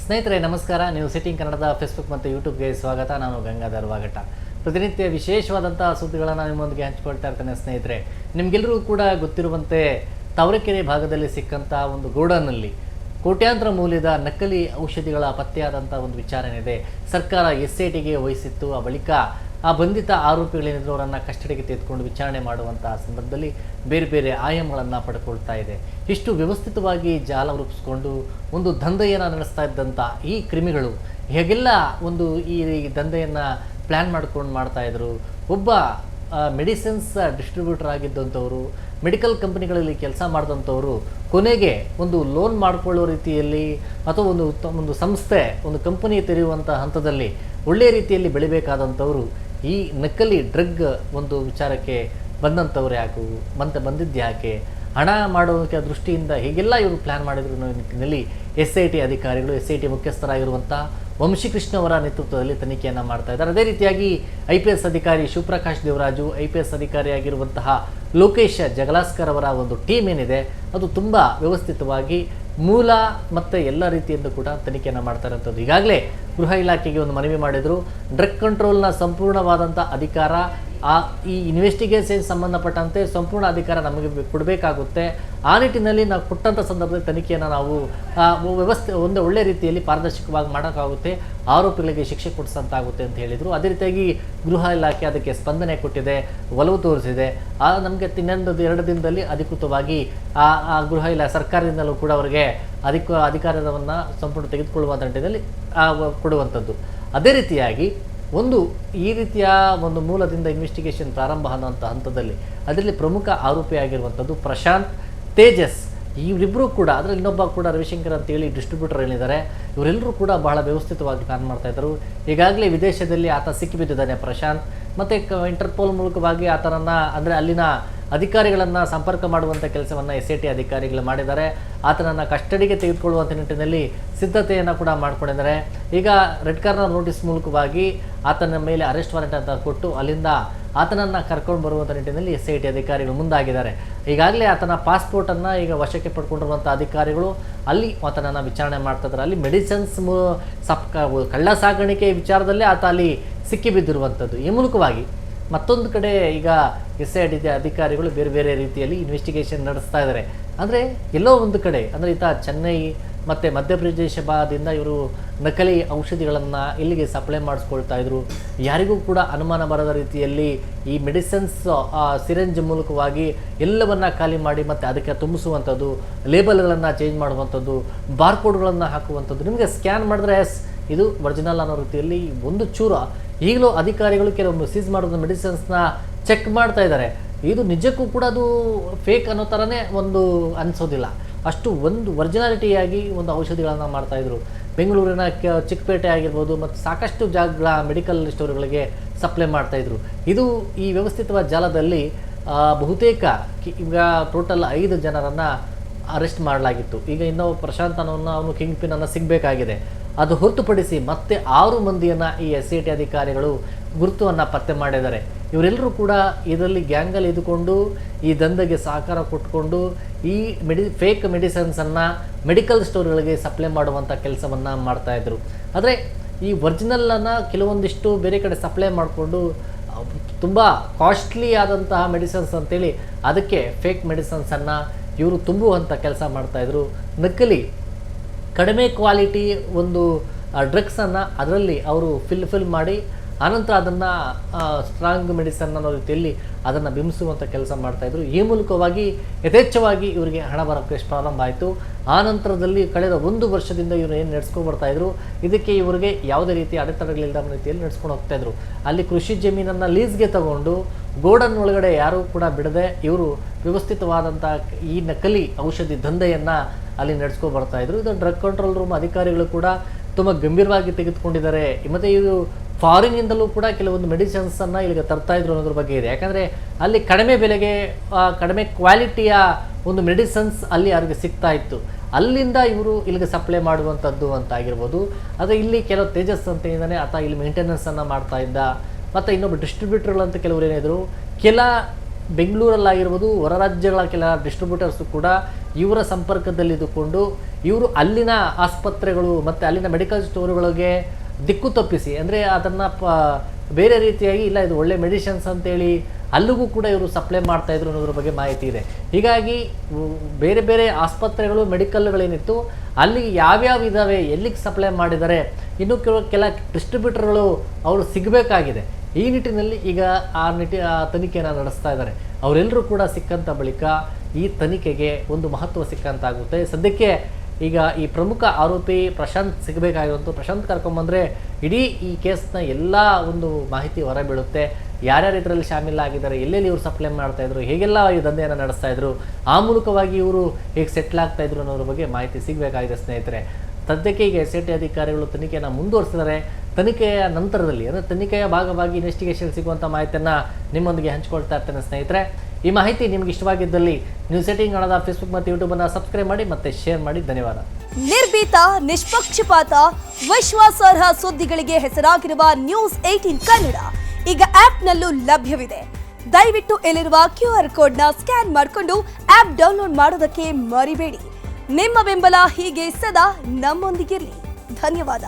ಸ್ನೇಹಿತರೆ ನಮಸ್ಕಾರ. ನೀವು ಸಿಟಿಂಗ್ ಕನ್ನಡದ ಫೇಸ್ಬುಕ್ ಮತ್ತು ಯೂಟ್ಯೂಬ್ಗೆ ಸ್ವಾಗತ. ನಾನು ಗಂಗಾಧರ್ ವಾಗಟ. ಪ್ರತಿನಿತ್ಯ ವಿಶೇಷವಾದಂಥ ಸುದ್ದಿಗಳನ್ನು ನಿಮ್ಮೊಂದಿಗೆ ಹಂಚಿಕೊಳ್ತಾ ಇರ್ತೇನೆ. ಸ್ನೇಹಿತರೆ, ನಿಮಗೆಲ್ಲರೂ ಕೂಡ ಗೊತ್ತಿರುವಂತೆ ತಾವರೆಕೆರೆ ಭಾಗದಲ್ಲಿ ಸಿಕ್ಕಂಥ ಒಂದು ಗೋಡನ್ನಲ್ಲಿ ಕೋಟ್ಯಾಂತರ ಮೌಲ್ಯದ ನಕಲಿ ಔಷಧಿಗಳ ಪತ್ತೆಯಾದಂಥ ಒಂದು ವಿಚಾರಣೆ ಸರ್ಕಾರ SITಗೆ ವಹಿಸಿತ್ತು. ಆ ಬಳಿಕ ಆ ಬಂಧಿತ ಆರೋಪಿಗಳೇನಿದ್ರು ಅವರನ್ನು ಕಸ್ಟಡಿಗೆ ತೆಗೆದುಕೊಂಡು ವಿಚಾರಣೆ ಮಾಡುವಂಥ ಸಂದರ್ಭದಲ್ಲಿ ಬೇರೆ ಬೇರೆ ಆಯಾಮಗಳನ್ನು ಪಡ್ಕೊಳ್ತಾ ಇದೆ. ಇಷ್ಟು ವ್ಯವಸ್ಥಿತವಾಗಿ ಜಾಲ ರೂಪಿಸ್ಕೊಂಡು ಒಂದು ದಂಧೆಯನ್ನು ನಡೆಸ್ತಾ ಇದ್ದಂಥ ಈ ಕ್ರಿಮಿಗಳು ಹೇಗೆಲ್ಲ ಒಂದು ಈ ದಂಧೆಯನ್ನು ಪ್ಲ್ಯಾನ್ ಮಾಡ್ಕೊಂಡು ಮಾಡ್ತಾಯಿದ್ರು. ಒಬ್ಬ ಮೆಡಿಸಿನ್ಸ್ ಡಿಸ್ಟ್ರಿಬ್ಯೂಟರ್ ಆಗಿದ್ದಂಥವರು, ಮೆಡಿಕಲ್ ಕಂಪನಿಗಳಲ್ಲಿ ಕೆಲಸ ಮಾಡಿದಂಥವರು ಕೊನೆಗೆ ಒಂದು ಲೋನ್ ಮಾಡಿಕೊಳ್ಳೋ ರೀತಿಯಲ್ಲಿ ಅಥವಾ ಒಂದು ಸಂಸ್ಥೆ, ಒಂದು ಕಂಪನಿ ತೆರೆಯುವಂಥ ಹಂತದಲ್ಲಿ ಒಳ್ಳೆಯ ರೀತಿಯಲ್ಲಿ ಬೆಳಿಬೇಕಾದಂಥವರು ಈ ನಕಲಿ ಡ್ರಗ್ ಒಂದು ವಿಚಾರಕ್ಕೆ ಬಂದಂಥವ್ರು ಬಂದಿದ್ದು ಯಾಕೆ, ಹಣ ಮಾಡೋದಕ್ಕೆ ದೃಷ್ಟಿಯಿಂದ ಹೀಗೆಲ್ಲ ಇವರು ಪ್ಲ್ಯಾನ್ ಮಾಡಿದ್ರು ನಿಟ್ಟಿನಲ್ಲಿ SIT ಅಧಿಕಾರಿಗಳು, SIT ಮುಖ್ಯಸ್ಥರಾಗಿರುವಂಥ ವಂಶಿಕೃಷ್ಣ ಅವರ ನೇತೃತ್ವದಲ್ಲಿ ತನಿಖೆಯನ್ನು ಮಾಡ್ತಾ ಇದ್ದಾರೆ. ಅದೇ ರೀತಿಯಾಗಿ IPS ಅಧಿಕಾರಿ ಶಿವಪ್ರಕಾಶ್ ದೇವರಾಜು, IPS ಅಧಿಕಾರಿಯಾಗಿರುವಂತಹ ಲೋಕೇಶ್ ಜಗಲಾಸ್ಕರ್ ಅವರ ಒಂದು ಟೀಮ್ ಏನಿದೆ ಅದು ತುಂಬ ವ್ಯವಸ್ಥಿತವಾಗಿ ಮೂಲ ಮತ್ತು ಎಲ್ಲ ರೀತಿಯಿಂದ ಕೂಡ ತನಿಖೆಯನ್ನು ಮಾಡ್ತಾ ಇರೋಂಥದ್ದು. ಈಗಾಗಲೇ ಗೃಹ ಇಲಾಖೆಗೆ ಒಂದು ಮನವಿ ಮಾಡಿದರು. ಡ್ರಗ್ ಕಂಟ್ರೋಲ್ನ ಸಂಪೂರ್ಣವಾದಂಥ ಅಧಿಕಾರ, ಈ ಇನ್ವೆಸ್ಟಿಗೇಷನ್ ಸಂಬಂಧಪಟ್ಟಂತೆ ಸಂಪೂರ್ಣ ಅಧಿಕಾರ ನಮಗೆ ಕೊಡಬೇಕಾಗುತ್ತೆ. ಆ ನಿಟ್ಟಿನಲ್ಲಿ ನಾವು ಕೊಟ್ಟಂಥ ಸಂದರ್ಭದಲ್ಲಿ ತನಿಖೆಯನ್ನು ನಾವು ಒಂದು ಒಳ್ಳೆ ರೀತಿಯಲ್ಲಿ ಪಾರದರ್ಶಕವಾಗಿ ಮಾಡೋಕ್ಕಾಗುತ್ತೆ, ಆರೋಪಿಗಳಿಗೆ ಶಿಕ್ಷೆ ಕೊಡಿಸಂತಾಗುತ್ತೆ ಅಂತ ಹೇಳಿದರು. ಅದೇ ರೀತಿಯಾಗಿ ಗೃಹ ಇಲಾಖೆ ಅದಕ್ಕೆ ಸ್ಪಂದನೆ ಕೊಟ್ಟಿದೆ, ಒಲವು ತೋರಿಸಿದೆ. ನಮಗೆ ಇನ್ನೊಂದು 2 ದಿನದಲ್ಲಿ ಅಧಿಕೃತವಾಗಿ ಆ ಗೃಹ ಇಲಾಖೆ ಸರ್ಕಾರದಿಂದಲೂ ಕೂಡ ಅವರಿಗೆ ಅಧಿಕಾರವನ್ನು ಸಂಪೂರ್ಣ ತೆಗೆದುಕೊಳ್ಳುವಂಥ ನಿಟ್ಟಿನಲ್ಲಿ ಕೊಡುವಂಥದ್ದು. ಅದೇ ರೀತಿಯಾಗಿ ಈ ರೀತಿಯ ಒಂದು ಮೂಲದಿಂದ ಇನ್ವೆಸ್ಟಿಗೇಷನ್ ಪ್ರಾರಂಭ ಅನ್ನೋಂಥ ಹಂತದಲ್ಲಿ ಅದರಲ್ಲಿ ಪ್ರಮುಖ ಆರೋಪಿಯಾಗಿರುವಂಥದ್ದು ಪ್ರಶಾಂತ್, ತೇಜಸ್, ಇವರಿಬ್ಬರು ಕೂಡ, ಅದರಲ್ಲಿ ಇನ್ನೊಬ್ಬ ಕೂಡ ರವಿಶಂಕರ್ ಅಂತೇಳಿ ಡಿಸ್ಟ್ರಿಬ್ಯೂಟರ್ ಏನಿದ್ದಾರೆ, ಇವರೆಲ್ಲರೂ ಕೂಡ ಬಹಳ ವ್ಯವಸ್ಥಿತವಾಗಿ ಪ್ಲಾನ್ ಮಾಡ್ತಾಯಿದ್ದರು. ಈಗಾಗಲೇ ವಿದೇಶದಲ್ಲಿ ಆತ ಸಿಕ್ಕಿಬಿದ್ದಿದ್ದಾನೆ ಪ್ರಶಾಂತ್. ಮತ್ತು ಇಂಟರ್ಪೋಲ್ ಮೂಲಕವಾಗಿ ಆತನನ್ನು, ಅಂದರೆ ಅಲ್ಲಿನ ಅಧಿಕಾರಿಗಳನ್ನು ಸಂಪರ್ಕ ಮಾಡುವಂಥ ಕೆಲಸವನ್ನು SIT ಅಧಿಕಾರಿಗಳು ಮಾಡಿದ್ದಾರೆ. ಆತನನ್ನು ಕಸ್ಟಡಿಗೆ ತೆಗೆದುಕೊಳ್ಳುವಂಥ ನಿಟ್ಟಿನಲ್ಲಿ ಸಿದ್ಧತೆಯನ್ನು ಕೂಡ ಮಾಡ್ಕೊಂಡಿದ್ದಾರೆ. ಈಗ ರೆಡ್ ಕಾರ್ನರ್ ನೋಟಿಸ್ ಮೂಲಕವಾಗಿ ಆತನ ಮೇಲೆ ಅರೆಸ್ಟ್ ವಾರೆಂಟ್ ಅಂತ ಕೊಟ್ಟು ಅಲ್ಲಿಂದ ಆತನನ್ನು ಕರ್ಕೊಂಡು ಬರುವಂಥ ನಿಟ್ಟಿನಲ್ಲಿ SIT ಅಧಿಕಾರಿಗಳು ಮುಂದಾಗಿದ್ದಾರೆ. ಈಗಾಗಲೇ ಆತನ ಪಾಸ್ಪೋರ್ಟನ್ನು ಈಗ ವಶಕ್ಕೆ ಪಡ್ಕೊಂಡಿರುವಂಥ ಅಧಿಕಾರಿಗಳು ಅಲ್ಲಿ ಆತನನ್ನು ವಿಚಾರಣೆ ಮಾಡ್ತಿದ್ದಾರೆ. ಅಲ್ಲಿ ಮೆಡಿಸಿನ್ಸ್ ಕಳ್ಳ ಸಾಗಾಣಿಕೆ ವಿಚಾರದಲ್ಲೇ ಆತ ಅಲ್ಲಿ ಸಿಕ್ಕಿಬಿದ್ದಿರುವಂಥದ್ದು. ಈ ಮೂಲಕವಾಗಿ ಮತ್ತೊಂದು ಕಡೆ ಈಗ SIT ಅಧಿಕಾರಿಗಳು ಬೇರೆ ಬೇರೆ ರೀತಿಯಲ್ಲಿ ಇನ್ವೆಸ್ಟಿಗೇಷನ್ ನಡೆಸ್ತಾ ಇದ್ದಾರೆ. ಅಂದರೆ ಎಲ್ಲೋ ಒಂದು ಕಡೆ, ಅಂದರೆ ಈತ ಚೆನ್ನೈ ಮತ್ತು ಮಧ್ಯಪ್ರದೇಶ ಭಾಗದಿಂದ ಇವರು ನಕಲಿ ಔಷಧಿಗಳನ್ನು ಇಲ್ಲಿಗೆ ಸಪ್ಲೈ ಮಾಡಿಸ್ಕೊಳ್ತಾ ಇದ್ರು. ಯಾರಿಗೂ ಕೂಡ ಅನುಮಾನ ಬರದ ರೀತಿಯಲ್ಲಿ ಈ ಮೆಡಿಸಿನ್ಸ್ ಸಿರೆಂಜ್ ಮೂಲಕವಾಗಿ ಎಲ್ಲವನ್ನು ಖಾಲಿ ಮಾಡಿ ಮತ್ತು ಅದಕ್ಕೆ ತುಂಬಿಸುವಂಥದ್ದು, ಲೇಬಲ್ಗಳನ್ನು ಚೇಂಜ್ ಮಾಡುವಂಥದ್ದು, ಬಾರ್ಕೋಡ್ಗಳನ್ನು ಹಾಕುವಂಥದ್ದು. ನಿಮಗೆ ಸ್ಕ್ಯಾನ್ ಮಾಡಿದ್ರೆ ಇದು ಒರಿಜಿನಲ್ ಅನ್ನೋ ರೀತಿಯಲ್ಲಿ ಒಂದು ಚೂರ ಈಗಲೂ ಅಧಿಕಾರಿಗಳು ಕೆಲವೊಂದು ಸೀಸ್ ಮಾಡೋದು ಮೆಡಿಸಿನ್ಸ್ನ ಚೆಕ್ ಮಾಡ್ತಾ ಇದ್ದಾರೆ. ಇದು ನಿಜಕ್ಕೂ ಕೂಡ ಅದು ಫೇಕ್ ಅನ್ನೋ ಥರನೇ ಒಂದು ಅನಿಸೋದಿಲ್ಲ. ಅಷ್ಟು ಒಂದು ಒರಿಜಿನಾಲಿಟಿಯಾಗಿ ಒಂದು ಔಷಧಿಗಳನ್ನು ಮಾಡ್ತಾಯಿದ್ರು. ಬೆಂಗಳೂರಿನ ಚಿಕ್ಕಪೇಟೆ ಆಗಿರ್ಬೋದು ಮತ್ತು ಸಾಕಷ್ಟು ಜಾಗಗಳ ಮೆಡಿಕಲ್ ಸ್ಟೋರ್ಗಳಿಗೆ ಸಪ್ಲೈ ಮಾಡ್ತಾಯಿದ್ರು. ಇದು ಈ ವ್ಯವಸ್ಥಿತವಾದ ಜಾಲದಲ್ಲಿ ಬಹುತೇಕ ಈಗ ಟೋಟಲ್ 5 ಜನರನ್ನು ಅರೆಸ್ಟ್ ಮಾಡಲಾಗಿತ್ತು. ಈಗ ಇನ್ನೂ ಪ್ರಶಾಂತ್ ಅವನು ಕಿಂಗ್ ಪಿನ್ ಅನ್ನು ಸಿಗಬೇಕಾಗಿದೆ. ಅದು ಹೊರತುಪಡಿಸಿ ಮತ್ತೆ 6 ಮಂದಿಯನ್ನು ಈ SIT ಅಧಿಕಾರಿಗಳು ಗುರುತುವನ್ನು ಪತ್ತೆ ಮಾಡಿದ್ದಾರೆ. ಇವರೆಲ್ಲರೂ ಕೂಡ ಇದರಲ್ಲಿ ಗ್ಯಾಂಗಲ್ಲಿ ಇದ್ದುಕೊಂಡು ಈ ದಂಧೆಗೆ ಸಹಕಾರ ಕೊಟ್ಕೊಂಡು ಈ ಫೇಕ್ ಮೆಡಿಸಿನ್ಸನ್ನು ಮೆಡಿಕಲ್ ಸ್ಟೋರ್ಗಳಿಗೆ ಸಪ್ಲೈ ಮಾಡುವಂಥ ಕೆಲಸವನ್ನು ಮಾಡ್ತಾಯಿದ್ರು. ಆದರೆ ಈ ಒರಿಜಿನಲನ್ನು ಕೆಲವೊಂದಿಷ್ಟು ಬೇರೆ ಕಡೆ ಸಪ್ಲೈ ಮಾಡಿಕೊಂಡು ತುಂಬ ಕಾಸ್ಟ್ಲಿ ಆದಂತಹ ಮೆಡಿಸಿನ್ಸ್ ಅಂತೇಳಿ ಅದಕ್ಕೆ ಫೇಕ್ ಮೆಡಿಸಿನ್ಸನ್ನು ಇವರು ತುಂಬುವಂಥ ಕೆಲಸ ಮಾಡ್ತಾಯಿದ್ರು. ನಕಲಿ ಕಡಿಮೆ ಕ್ವಾಲಿಟಿ ಒಂದು ಡ್ರಗ್ಸನ್ನು ಅದರಲ್ಲಿ ಅವರು ಫಿಲ್ ಮಾಡಿ ಆನಂತರ ಅದನ್ನು ಸ್ಟ್ರಾಂಗ್ ಮೆಡಿಸನ್ ಅನ್ನೋ ರೀತಿಯಲ್ಲಿ ಅದನ್ನು ಬಿಂಬಿಸುವಂಥ ಕೆಲಸ ಮಾಡ್ತಾಯಿದ್ರು. ಈ ಮೂಲಕವಾಗಿ ಯಥೇಚ್ಛವಾಗಿ ಇವರಿಗೆ ಹಣ ಬರೋಕ್ಕೆ ಪ್ರಾರಂಭ ಆಯಿತು. ಆ ನಂತರದಲ್ಲಿ ಕಳೆದ 1 ವರ್ಷದಿಂದ ಇವರು ಏನು ನಡೆಸ್ಕೊಂಡು ಬರ್ತಾಯಿದ್ರು, ಇದಕ್ಕೆ ಇವರಿಗೆ ಯಾವುದೇ ರೀತಿಯ ಅಡೆತಡೆಗಳಿಲ್ಲದ ರೀತಿಯಲ್ಲಿ ನಡೆಸ್ಕೊಂಡು ಹೋಗ್ತಾಯಿದ್ರು. ಅಲ್ಲಿ ಕೃಷಿ ಜಮೀನನ್ನು ಲೀಸ್ಗೆ ತಗೊಂಡು ಗೋಡನ್ ಒಳಗಡೆ ಯಾರೂ ಕೂಡ ಬಿಡದೆ ಇವರು ವ್ಯವಸ್ಥಿತವಾದಂಥ ಈ ನಕಲಿ ಔಷಧಿ ದಂಧೆಯನ್ನು ಅಲ್ಲಿ ನಡೆಸ್ಕೊಂಡು ಬರ್ತಾಯಿದ್ರು. ಇದು ಡ್ರಗ್ ಕಂಟ್ರೋಲ್ ರೂಮ್ ಅಧಿಕಾರಿಗಳು ಕೂಡ ತುಂಬ ಗಂಭೀರವಾಗಿ ತೆಗೆದುಕೊಂಡಿದ್ದಾರೆ. ಮತ್ತು ಇವರು ಫಾರಿನಿಂದಲೂ ಕೂಡ ಕೆಲವೊಂದು ಮೆಡಿಸಿನ್ಸನ್ನು ಇಲ್ಲಿಗೆ ತರ್ತಾಯಿದ್ರು ಅನ್ನೋದ್ರ ಬಗ್ಗೆ ಇದೆ. ಯಾಕಂದರೆ ಅಲ್ಲಿ ಕಡಿಮೆ ಬೆಲೆಗೆ ಕಡಿಮೆ ಕ್ವಾಲಿಟಿಯ ಒಂದು ಮೆಡಿಸಿನ್ಸ್ ಅಲ್ಲಿ ಅವ್ರಿಗೆ ಸಿಗ್ತಾ ಇತ್ತು. ಅಲ್ಲಿಂದ ಇವರು ಇಲ್ಲಿಗೆ ಸಪ್ಲೈ ಮಾಡುವಂಥದ್ದು ಅಂತ ಆಗಿರ್ಬೋದು. ಆದರೆ ಇಲ್ಲಿ ಕೆಲವು ತೇಜಸ್ ಅಂತ ಏನಿದ್ದಾನೆ ಆತ ಇಲ್ಲಿ ಮೇಂಟೆನೆನ್ಸನ್ನು ಮಾಡ್ತಾ ಇದ್ದ. ಮತ್ತು ಇನ್ನೊಬ್ಬ ಡಿಸ್ಟ್ರಿಬ್ಯೂಟರ್ಗಳಂತ ಕೆಲವರು ಏನಿದ್ರು, ಕೆಲ ಬೆಂಗಳೂರಲ್ಲಾಗಿರ್ಬೋದು ಹೊರ ರಾಜ್ಯಗಳ ಕೆಲ ಡಿಸ್ಟ್ರಿಬ್ಯೂಟರ್ಸು ಕೂಡ ಇವರ ಸಂಪರ್ಕದಲ್ಲಿದ್ದುಕೊಂಡು ಇವರು ಅಲ್ಲಿನ ಆಸ್ಪತ್ರೆಗಳು ಮತ್ತು ಅಲ್ಲಿನ ಮೆಡಿಕಲ್ ಸ್ಟೋರ್ಗಳಿಗೆ ದಿಕ್ಕು ತಪ್ಪಿಸಿ, ಅಂದರೆ ಅದನ್ನು ಬೇರೆ ರೀತಿಯಾಗಿ ಇಲ್ಲ ಇದು ಒಳ್ಳೆ ಮೆಡಿಸಿನ್ಸ್ ಅಂತೇಳಿ ಅಲ್ಲಿಗೂ ಕೂಡ ಇವರು ಸಪ್ಲೈ ಮಾಡ್ತಾಯಿದ್ರು ಅನ್ನೋದ್ರ ಬಗ್ಗೆ ಮಾಹಿತಿ ಇದೆ. ಹೀಗಾಗಿ ಬೇರೆ ಬೇರೆ ಆಸ್ಪತ್ರೆಗಳು ಮೆಡಿಕಲ್ಗಳೇನಿತ್ತು ಅಲ್ಲಿಗೆ ಯಾವ್ಯಾವ ಇದ್ದಾವೆ, ಎಲ್ಲಿಗೆ ಸಪ್ಲೈ ಮಾಡಿದ್ದಾರೆ, ಇನ್ನೂ ಕೆಲ ಡಿಸ್ಟ್ರಿಬ್ಯೂಟರ್ಗಳು ಅವರು ಸಿಗಬೇಕಾಗಿದೆ. ಈ ನಿಟ್ಟಿನಲ್ಲಿ ಈಗ ಆ ತನಿಖೆಯನ್ನು ನಡೆಸ್ತಾ ಇದ್ದಾರೆ. ಅವರೆಲ್ಲರೂ ಕೂಡ ಸಿಕ್ಕಂಥ ಬಳಿಕ ಈ ತನಿಖೆಗೆ ಒಂದು ಮಹತ್ವ ಸಿಕ್ಕಂತಾಗುತ್ತೆ. ಸದ್ಯಕ್ಕೆ ಈಗ ಈ ಪ್ರಮುಖ ಆರೋಪಿ ಪ್ರಶಾಂತ್ ಸಿಗಬೇಕಾಗಿರುವಂಥ ಪ್ರಶಾಂತ್ ಕರ್ಕೊಂಬಂದರೆ ಇಡೀ ಈ ಕೇಸ್ನ ಎಲ್ಲ ಒಂದು ಮಾಹಿತಿ ಹೊರಬೀಳುತ್ತೆ. ಯಾರ್ಯಾರು ಇದರಲ್ಲಿ ಶಾಮೀಲಾಗಿದ್ದಾರೆ, ಎಲ್ಲೆಲ್ಲಿ ಇವರು ಸಪ್ಲೈ ಮಾಡ್ತಾಯಿದ್ರು, ಹೇಗೆಲ್ಲ ಈ ದಂಧೆಯನ್ನು ನಡೆಸ್ತಾಯಿದ್ರು, ಆ ಮೂಲಕವಾಗಿ ಇವರು ಹೇಗೆ ಸೆಟ್ಲ್ ಆಗ್ತಾಯಿದ್ರು ಅನ್ನೋದ್ರ ಬಗ್ಗೆ ಮಾಹಿತಿ ಸಿಗಬೇಕಾಗಿದೆ ಸ್ನೇಹಿತರೆ. ಸದ್ಯಕ್ಕೆ ಈಗ SIT ಅಧಿಕಾರಿಗಳು ತನಿಖೆಯನ್ನು ಮುಂದುವರಿಸಿದ್ದಾರೆ. ತನಿಖೆಯ ನಂತರದಲ್ಲಿ ಅಂದರೆ ತನಿಖೆಯ ಭಾಗವಾಗಿ ಇನ್ವೆಸ್ಟಿಗೇಷನ್ ಸಿಗುವಂಥ ಮಾಹಿತಿಯನ್ನು ನಿಮ್ಮೊಂದಿಗೆ ಹಂಚ್ಕೊಳ್ತಾ ಇರ್ತೇನೆ ಸ್ನೇಹಿತರೆ. ಈ ಮಾಹಿತಿ ನಿಮ್ಗೆ ಇಷ್ಟವಾಗಿದ್ದಲ್ಲಿ ನ್ಯೂಸ್ 18 ಕನ್ನಡ ಫೇಸ್ಬುಕ್ ಮತ್ತು ಯೂಟ್ಯೂಬನ್ನು ಸಬ್ಸ್ಕ್ರೈಬ್ ಮಾಡಿ ಮತ್ತು ಶೇರ್ ಮಾಡಿ. ಧನ್ಯವಾದ. ನಿರ್ಭೀತ, ನಿಷ್ಪಕ್ಷಪಾತ, ವಿಶ್ವಾಸಾರ್ಹ ಸುದ್ದಿಗಳಿಗೆ ಹೆಸರಾಗಿರುವ ನ್ಯೂಸ್ 18 ಕನ್ನಡ ಈಗ ಆಪ್ನಲ್ಲೂ ಲಭ್ಯವಿದೆ. ದಯವಿಟ್ಟು ಇಲ್ಲಿರುವ QR ಕೋಡ್ನ ಸ್ಕ್ಯಾನ್ ಮಾಡಿಕೊಂಡು ಆಪ್ ಡೌನ್ಲೋಡ್ ಮಾಡೋದಕ್ಕೆ ಮರಿಬೇಡಿ. ನಿಮ್ಮ ಬೆಂಬಲ ಹೀಗೆ ಸದಾ ನಮ್ಮೊಂದಿಗಿರಲಿ. ಧನ್ಯವಾದ.